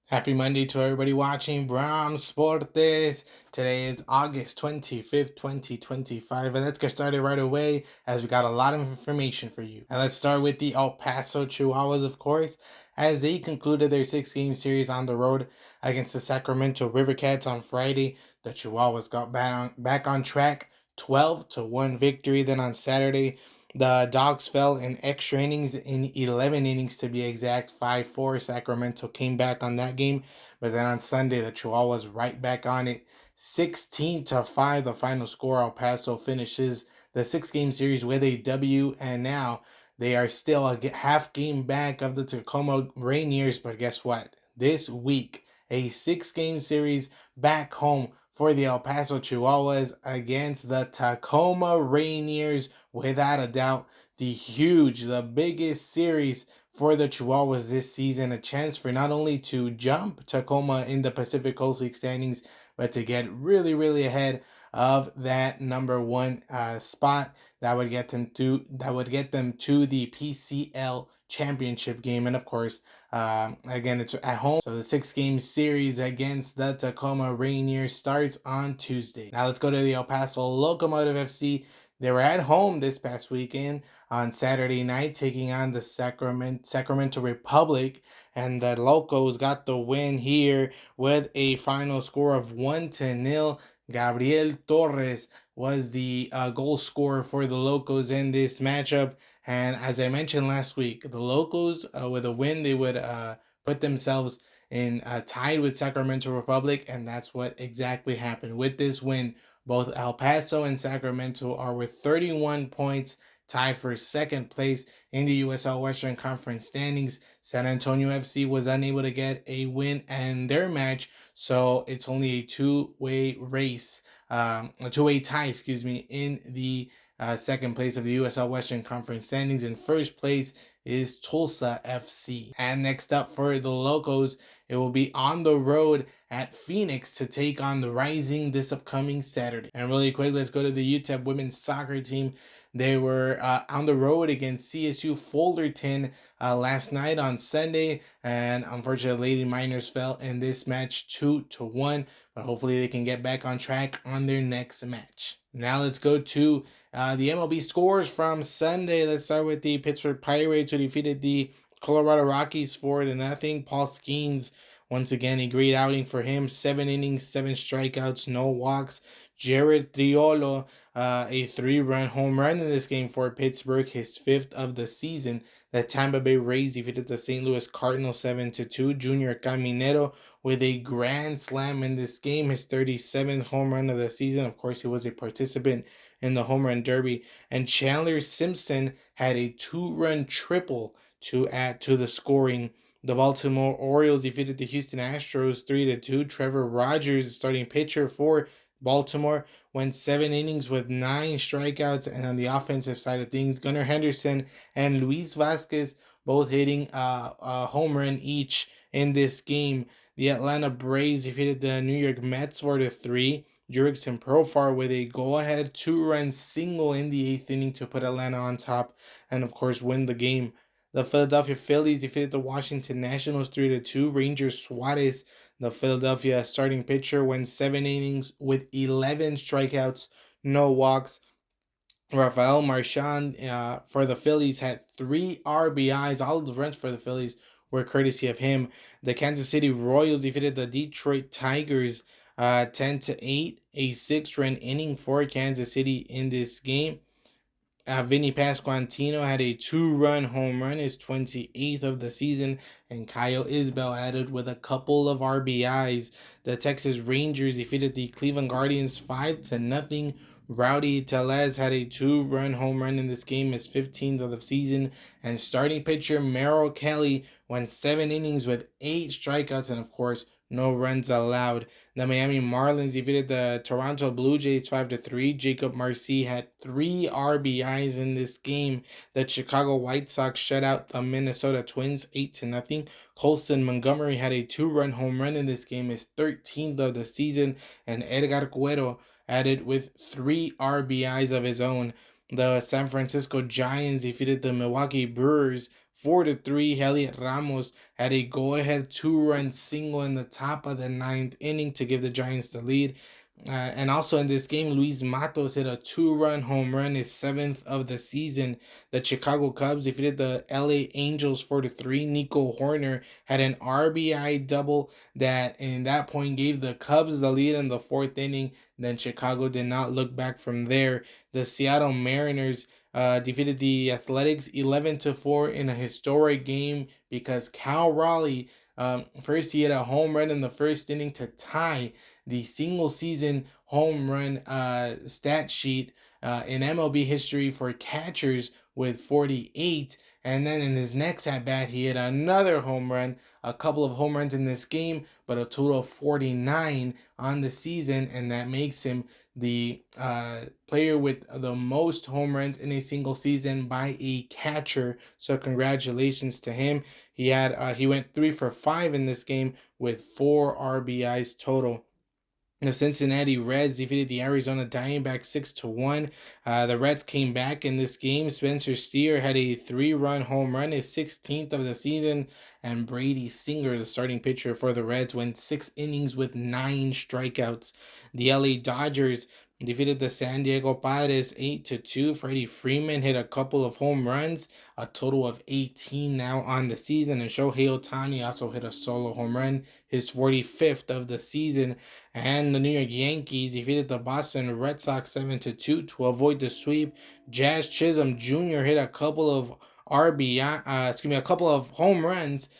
Happy Monday to everybody watching Bram Sportes. Today is August 25th, 2025, and let's get started right away as we got a lot of information for you. And let's start with the El Paso Chihuahuas, of course, as they concluded their six-game series on the road against the Sacramento River Cats on Friday. The Chihuahuas got back on track, 12-1 victory. Then on Saturday, the Dogs fell in extra innings, in 11 innings to be exact, 5-4. Sacramento came back on that game. But then on Sunday, the Chihuahuas right back on it, 16-5, the final score. El Paso finishes the six-game series with a W, and now they are still a half game back of the Tacoma Rainiers. But guess what? This week, a six-game series back home for the El Paso Chihuahuas against the Tacoma Rainiers. Without a doubt, the biggest series for the Chihuahuas this season. A chance for not only to jump Tacoma in the Pacific Coast League standings, but to get really, really ahead of that number one spot that would get them to the PCL championship game. And of course, again, it's at home. So the six-game series against the Tacoma Rainiers starts on Tuesday. Now let's go to the El Paso Locomotive FC. They were at home this past weekend on Saturday night, taking on the Sacramento Republic, and the Locos got the win here with a final score of 1-0. Gabriel Torres was the goal scorer for the Locos in this matchup. And as I mentioned last week, the Locos, with a win, they would put themselves in tied with Sacramento Republic, and that's what exactly happened. With this win, both El Paso and Sacramento are with 31 points, tied for second place in the USL Western Conference standings. San Antonio FC was unable to get a win in their match, so it's only a two-way race, a two-way tie, in the second place of the USL Western Conference standings. In first place is Tulsa FC. And next up for the Locos, it will be on the road at Phoenix to take on the Rising this upcoming Saturday. And really quick, let's go to the UTEP women's soccer team. They were on the road against CSU Fullerton last night on Sunday, and unfortunately, Lady Miners fell in this match 2-1. But hopefully, they can get back on track on their next match. Now let's go to the MLB scores from Sunday. Let's start with the Pittsburgh Pirates, who defeated the Colorado Rockies 4-0. Paul Skeens, once again, a great outing for him. 7 innings, 7 strikeouts, no walks. Jared Triolo, a 3-run home run in this game for Pittsburgh, his 5th of the season. The Tampa Bay Rays defeated the St. Louis Cardinals 7-2. Junior Caminero with a grand slam in this game, his 37th home run of the season. Of course, he was a participant in the home run derby. And Chandler Simpson had a 2-run triple to add to the scoring. The Baltimore Orioles defeated the Houston Astros 3-2. Trevor Rogers, the starting pitcher for Baltimore, went 7 innings with 9 strikeouts. And on the offensive side of things, Gunnar Henderson and Luis Vasquez both hitting a home run each in this game. The Atlanta Braves defeated the New York Mets 4-3. Jurickson Profar with a go-ahead 2-run single in the 8th inning to put Atlanta on top and, of course, win the game. The Philadelphia Phillies defeated the Washington Nationals 3-2. Ranger Suarez, the Philadelphia starting pitcher, went 7 innings with 11 strikeouts, no walks. Rafael Marchand for the Phillies had 3 RBIs. All of the runs for the Phillies were courtesy of him. The Kansas City Royals defeated the Detroit Tigers 10-8, a 6-run inning for Kansas City in this game. Vinny Pasquantino had a 2-run home run, his 28th of the season, and Kyle Isbell added with a couple of RBIs. The Texas Rangers defeated the Cleveland Guardians 5-0. Rowdy Tellez had a 2-run home run in this game, his 15th of the season, and starting pitcher Merrill Kelly went 7 innings with 8 strikeouts and, of course, no runs allowed. The Miami Marlins defeated the Toronto Blue Jays 5-3. Jacob Marcy had 3 RBIs in this game. The Chicago White Sox shut out the Minnesota Twins 8-0. Colston Montgomery had a 2-run home run in this game, his 13th of the season, and Edgar Cuero added with 3 RBIs of his own. The San Francisco Giants defeated the Milwaukee Brewers 4-3. Heliot Ramos had a go-ahead two-run single in the top of the ninth inning to give the Giants the lead. And also in this game, Luis Matos hit a two-run home run, his seventh of the season. The Chicago Cubs defeated the LA Angels 4-3. Nico Horner had an RBI double that, in that point, gave the Cubs the lead in the fourth inning. Then Chicago did not look back from there. The Seattle Mariners defeated the Athletics 11-4 in a historic game because Cal Raleigh, first he hit a home run in the first inning to tie the single season home run stat sheet in MLB history for catchers with 48. And then in his next at bat, he hit another home run, a couple of home runs in this game, but a total of 49 on the season. And that makes him the player with the most home runs in a single season by a catcher. So congratulations to him. He went 3 for 5 in this game with 4 RBIs total. The Cincinnati Reds defeated the Arizona Diamondbacks 6-1. The Reds came back in this game. Spencer Steer had a 3-run home run, his 16th of the season, and Brady Singer, the starting pitcher for the Reds, went 6 innings with 9 strikeouts. The LA Dodgers defeated the San Diego Padres 8-2. Freddie Freeman hit a couple of home runs, a total of 18 now on the season, and Shohei Ohtani also hit a solo home run, his 45th of the season. And the New York Yankees defeated the Boston Red Sox 7-2 to avoid the sweep. Jazz Chisholm Jr. hit a couple of a couple of home runs,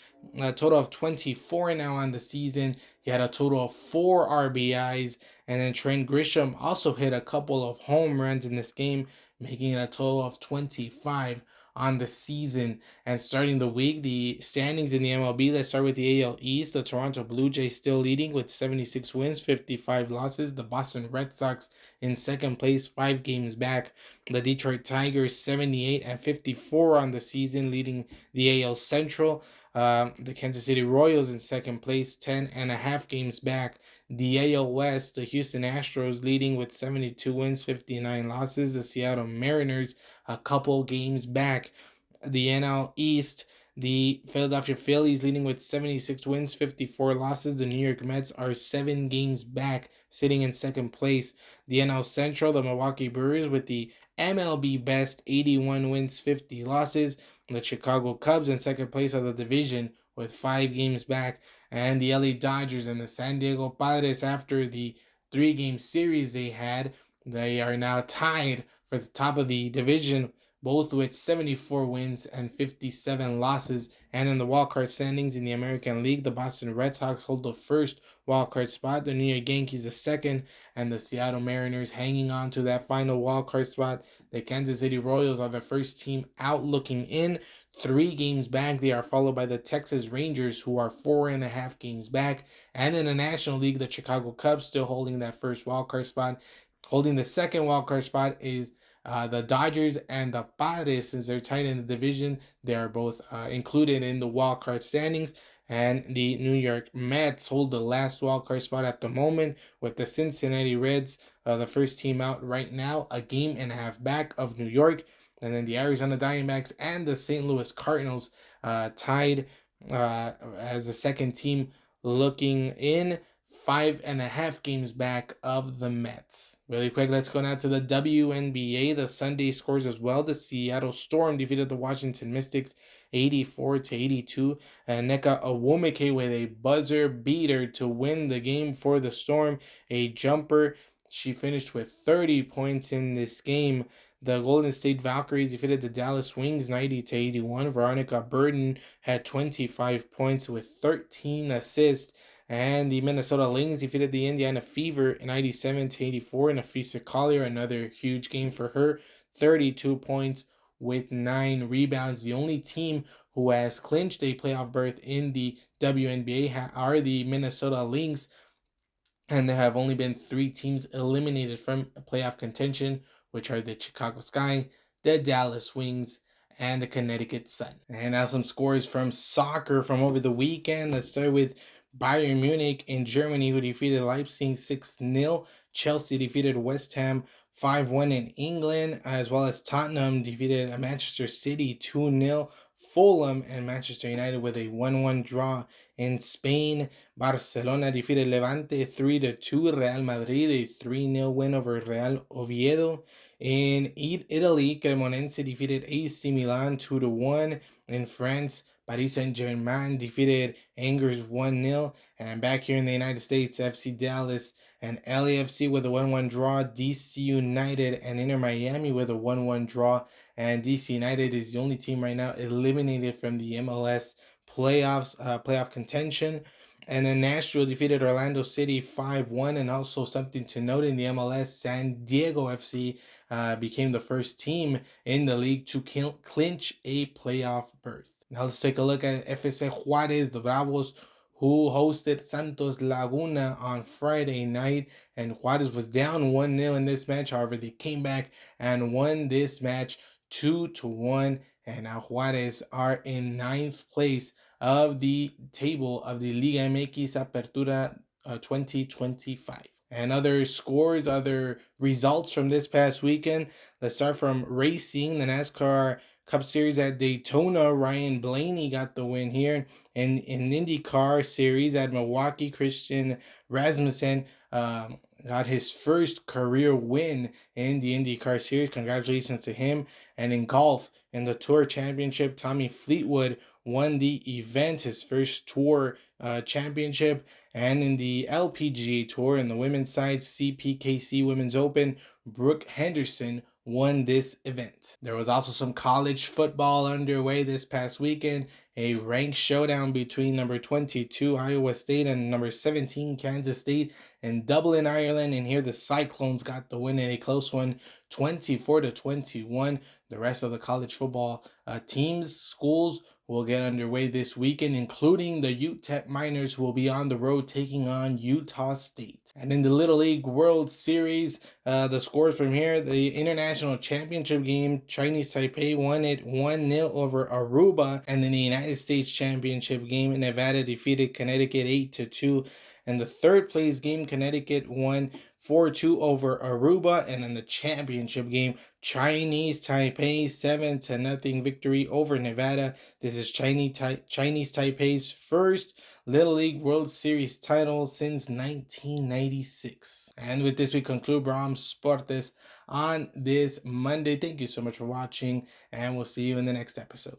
a total of 24 now on the season. He had a total of 4 RBIs, and then Trent Grisham also hit a couple of home runs in this game, making it a total of 25 on the season. And starting the week, the standings in the MLB, let's start with the AL East. The Toronto Blue Jays still leading with 76 wins, 55 losses. The Boston Red Sox in second place, 5 games back. The Detroit Tigers 78-54 on the season, leading the AL Central. The Kansas City Royals in second place, 10.5 games back. The AL West, the Houston Astros leading with 72 wins, 59 losses. The Seattle Mariners a couple games back. The NL East, the Philadelphia Phillies leading with 76 wins, 54 losses. The New York Mets are 7 games back, sitting in second place. The NL Central, the Milwaukee Brewers with the MLB best 81 wins, 50 losses. The Chicago Cubs in second place of the division with 5 games back. And the LA Dodgers and the San Diego Padres, after the 3-game series they had, they are now tied for the top of the division, both with 74 wins and 57 losses. And in the wildcard standings in the American League, the Boston Red Sox hold the first wildcard spot, the New York Yankees the second, and the Seattle Mariners hanging on to that final wildcard spot. The Kansas City Royals are the first team out looking in, 3 games back. They are followed by the Texas Rangers, who are 4.5 games back. And in the National League, the Chicago Cubs still holding that first wildcard spot. Holding the second wildcard spot is the Dodgers and the Padres. Since they're tied in the division, they are both included in the wildcard standings. And the New York Mets hold the last wildcard spot at the moment, with the Cincinnati Reds, the first team out right now, a game and a half back of New York. And then the Arizona Diamondbacks and the St. Louis Cardinals tied as the second team looking in, 5.5 games back of the Mets. Really quick, let's go now to the WNBA. The Sunday scores as well. The Seattle Storm defeated the Washington Mystics 84-82. Nneka Onwumike with a buzzer beater to win the game for the Storm. A jumper. She finished with 30 points in this game. The Golden State Valkyries defeated the Dallas Wings 90-81. Veronica Burton had 25 points with 13 assists. And the Minnesota Lynx defeated the Indiana Fever 97-84. And Afisa Collier, another huge game for her, 32 points with 9 rebounds. The only team who has clinched a playoff berth in the WNBA are the Minnesota Lynx, and there have only been 3 teams eliminated from playoff contention, which are the Chicago Sky, the Dallas Wings, and the Connecticut Sun. And now some scores from soccer from over the weekend. Let's start with Bayern Munich in Germany, who defeated Leipzig 6-0. Chelsea defeated West Ham 5-1 in England, as well as Tottenham defeated Manchester City 2-0. Fulham and Manchester United with a 1-1 draw in Spain. Barcelona defeated Levante 3-2. Real Madrid a 3-0 win over Real Oviedo. In Italy, Cremonese defeated AC Milan 2-1. In France, Paris Saint-Germain defeated Angers 1-0. And back here in the United States, FC Dallas and LAFC with a 1-1 draw. DC United and Inter Miami with a 1-1 draw. And DC United is the only team right now eliminated from the MLS playoff contention. And then Nashville defeated Orlando City 5-1. And also something to note in the MLS, San Diego FC became the first team in the league to clinch a playoff berth. Now let's take a look at FC Juarez, the Bravos, who hosted Santos Laguna on Friday night. And Juarez was down 1-0 in this match. However, they came back and won this match 2-1. And now Juarez are in ninth place of the table of the Liga MX Apertura 2025. And other scores, other results from this past weekend. Let's start from racing, the NASCAR Cup Series at Daytona. Ryan Blaney got the win here. And in IndyCar Series at Milwaukee, Christian Rasmussen got his first career win in the IndyCar Series. Congratulations to him. And in golf, in the Tour Championship, Tommy Fleetwood won the event, his first Tour championship. And in the LPGA Tour, in the women's side, CPKC Women's Open, Brooke Henderson won this event. There was also some college football underway this past weekend, a ranked showdown between number 22 Iowa State and number 17 Kansas State in Dublin, Ireland. And here the Cyclones got the win in a close one, 24-21. The rest of the college football schools will get underway this weekend, including the UTEP Miners, who will be on the road taking on Utah State. And in the Little League World Series, the scores from here: the International Championship game, Chinese Taipei won it 1-0 over Aruba. And in the United States Championship game, Nevada defeated Connecticut 8-2. And the third place game, Connecticut won 4-2 over Aruba. And in the championship game, Chinese Taipei 7-0 victory over Nevada. This is Chinese Taipei's first Little League World Series title since 1996. And with this, we conclude Bram Sportes on this Monday. Thank you so much for watching, and we'll see you in the next episode.